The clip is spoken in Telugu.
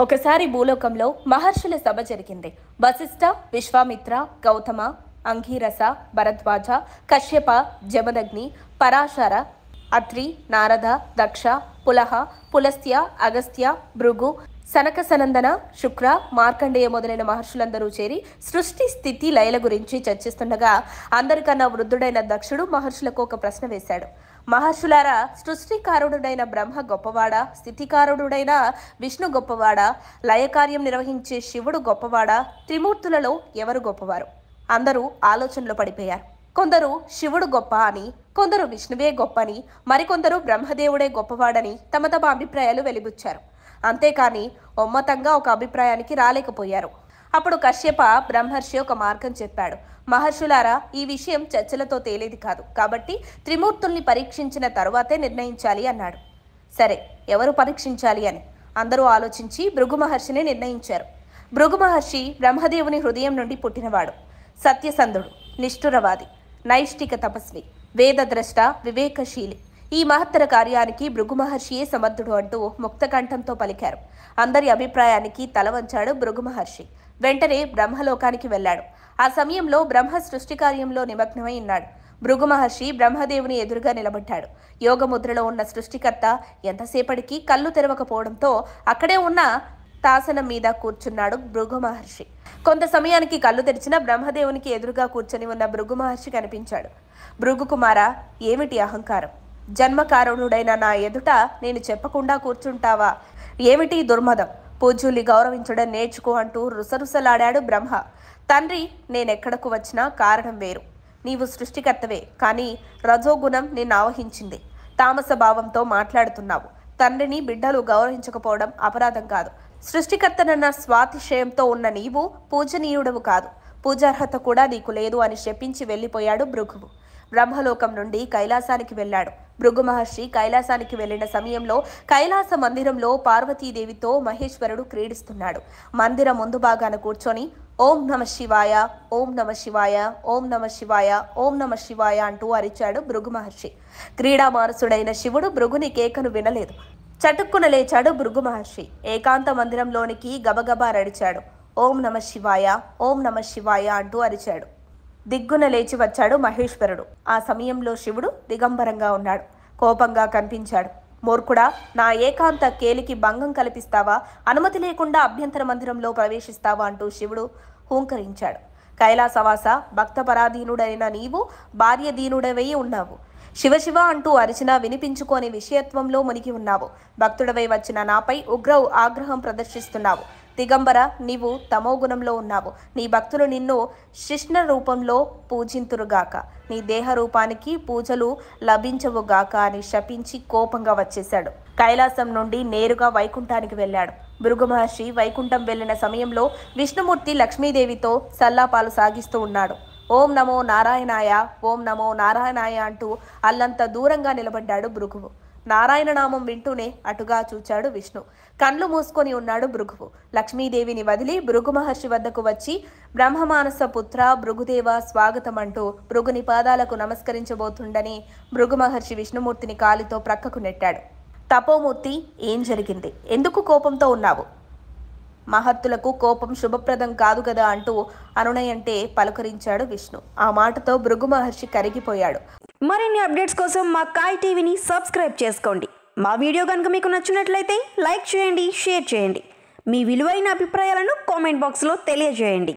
ఒకసారి భూలోకంలో మహర్షుల సభ జరిగింది. వశిష్ఠ, విశ్వామిత్ర, గౌతమ, అంగీరస, భరద్వాజ, కశ్యప, జమదగ్ని, పరాశర, అత్రి, నారద, దక్ష, పులహ, పులస్త్య, అగస్త్య, భృగు, సనక సనందన, శుక్ర, మార్కండేయ మొదలైన మహర్షులందరూ చేరి సృష్టి స్థితి లయల గురించి చర్చిస్తుండగా అందరికన్నా వృద్ధుడైన దక్షుడు మహర్షులకు ఒక ప్రశ్న వేశాడు. మహర్షులారా, సృష్టికారుడుడైన బ్రహ్మ గొప్పవాడా, స్థితికారుడుడైన విష్ణు గొప్పవాడా, లయకార్యం నిర్వహించే శివుడు గొప్పవాడా, త్రిమూర్తులలో ఎవరు గొప్పవారు? అందరూ ఆలోచనలో పడిపోయారు. కొందరు శివుడు గొప్ప అని, కొందరు విష్ణువే గొప్ప అని, మరికొందరు బ్రహ్మదేవుడే గొప్పవాడని తమ తమ అభిప్రాయాలు వెలిబుచ్చారు. అంతేకాని ఒమ్మతంగా ఒక అభిప్రాయానికి రాలేకపోయారు. అప్పుడు కశ్యప బ్రహ్మర్షి ఒక మార్గం చెప్పాడు. మహర్షులారా, ఈ విషయం చర్చలతో తేలేది కాదు, కాబట్టి త్రిమూర్తుల్ని పరీక్షించిన తరువాతే నిర్ణయించాలి అన్నాడు. సరే, ఎవరు పరీక్షించాలి అని అందరూ ఆలోచించి భృగు మహర్షిని నిర్ణయించారు. భృగు మహర్షి బ్రహ్మదేవుని హృదయం నుండి పుట్టినవాడు. సత్యసంధుడు, నిష్ఠురవాది, నైష్టిక తపస్వి, వేదద్రష్ట, వివేకశీలి. ఈ మహత్తర కార్యానికి భృగు మహర్షియే సమర్థుడు అంటూ ముక్తకంఠంతో పలికారు. అందరి అభిప్రాయానికి తల వంచాడు భృగు మహర్షి. వెంటనే బ్రహ్మలోకానికి వెళ్ళాడు. ఆ సమయంలో బ్రహ్మ సృష్టి కార్యంలో నిమగ్నమై ఉన్నాడు. భృగు మహర్షి బ్రహ్మదేవుని ఎదురుగా నిలబడ్డాడు. యోగముద్రలో ఉన్న సృష్టికర్త ఎంతసేపటికి కళ్ళు తెరవకపోవడంతో అక్కడే ఉన్న తాసనం మీద కూర్చున్నాడు భృగు మహర్షి. కొంత సమయానికి కళ్ళు తెరిచిన బ్రహ్మదేవునికి ఎదురుగా కూర్చొని ఉన్న భృగు మహర్షి కనిపించాడు. భృగు కుమార, ఏమిటి అహంకారం? జన్మకారుణుడైన నా ఎదుట నేను చెప్పకుండా కూర్చుంటావా? ఏమిటి దుర్మదం? పూజ్యుల్ని గౌరవించడం నేర్చుకో అంటూ రుసరుసలాడాడు బ్రహ్మ. తండ్రి, నేనెక్కడకు వచ్చినా కారణం వేరు. నీవు సృష్టికర్తవే, కానీ రజోగుణం నిన్ను ఆవహించింది. తామస భావంతో మాట్లాడుతున్నావు. తండ్రిని బిడ్డలు గౌరవించకపోవడం అపరాధం కాదు. సృష్టికర్తనన్న స్వాతిశయంతో ఉన్న నీవు పూజనీయుడవు కాదు. పూజార్హత కూడా నీకు లేదు అని శపించి వెళ్ళిపోయాడు భృగువు. బ్రహ్మలోకం నుండి కైలాసానికి వెళ్ళాడు. భృగు మహర్షి కైలాసానికి వెళ్లిన సమయంలో కైలాస మందిరంలో పార్వతీదేవితో మహేశ్వరుడు క్రీడిస్తున్నాడు. మందిరం ముందు భాగాన కూర్చొని ఓం నమ శివాయ, ఓం నమ శివాయ, ఓం నమ శివాయ, ఓం నమ శివాయ అంటూ అరిచాడు భృగు మహర్షి. క్రీడామానసుడైన శివుడు భృగుని కేకను వినలేదు. చటుక్కున లేచాడు భృగు మహర్షి. ఏకాంత మందిరంలోనికి గబగబా నడిచాడు. ఓం నమ శివాయ, ఓం నమ శివాయ అంటూ అరిచాడు. దిగ్గున లేచి వచ్చాడు మహేశ్వరుడు. ఆ సమయంలో శివుడు దిగంబరంగా ఉన్నాడు. కోపంగా కనిపించాడు. మూర్ఖుడా, నా ఏకాంత కేలికి భంగం కల్పిస్తావా? అనుమతి లేకుండా అభ్యంతర మందిరంలో ప్రవేశిస్తావా అంటూ శివుడు హూంకరించాడు. కైలాసవాస, భక్తపరాధీనుడైన నీవు భార్యదీనుడవై ఉన్నావు. శివశివ అంటూ అరిచినా వినిపించుకోని విషయత్వంలో మునిగి ఉన్నావు. భక్తుడవై వచ్చిన నాపై ఉగ్ర ఆగ్రహం ప్రదర్శిస్తున్నావు. దిగంబర, నీవు తమోగుణంలో ఉన్నావు. నీ భక్తులు నిన్ను శిష్ణ రూపంలో పూజింతురుగాక, నీ దేహ రూపానికి పూజలు లభించవుగాక అని శపించి కోపంగా వచ్చేశాడు. కైలాసం నుండి నేరుగా వైకుంఠానికి వెళ్ళాడు. భృగు మహర్షి వైకుంఠం వెళ్లిన సమయంలో విష్ణుమూర్తి లక్ష్మీదేవితో సల్లాపాలు సాగిస్తూ ఉన్నాడు. ఓం నమో నారాయణాయ, ఓం నమో నారాయణాయ అంటూ అల్లంత దూరంగా నిలబడ్డాడు భృగువు. నారాయణ నామం వింటూనే అటుగా చూచాడు విష్ణు. కండ్లు మూసుకొని ఉన్నాడు భృగువు. లక్ష్మీదేవిని వదిలి భృగు మహర్షి వద్దకు వచ్చి బ్రహ్మమానస పుత్ర భృగుదేవ స్వాగతం అంటూ భృగుని పాదాలకు నమస్కరించబోతుండని భృగు మహర్షి విష్ణుమూర్తిని కాలితో ప్రక్కకు నెట్టాడు. తపోమూర్తి, ఏం జరిగింది? ఎందుకు కోపంతో ఉన్నావు? మహత్తులకు కోపం శుభప్రదం కాదు కదా అంటూ అనునయంటే పలుకరించాడు విష్ణు. ఆ మాటతో భృగు మహర్షి కరిగిపోయాడు. మరిన్ని అప్డేట్స్ కోసం మా కాయ్ టీవీని సబ్స్క్రైబ్ చేసుకోండి. మా వీడియో కనుక మీకు నచ్చినట్లయితే లైక్ చేయండి, షేర్ చేయండి. మీ విలువైన అభిప్రాయాలను కామెంట్ బాక్స్లో తెలియజేయండి.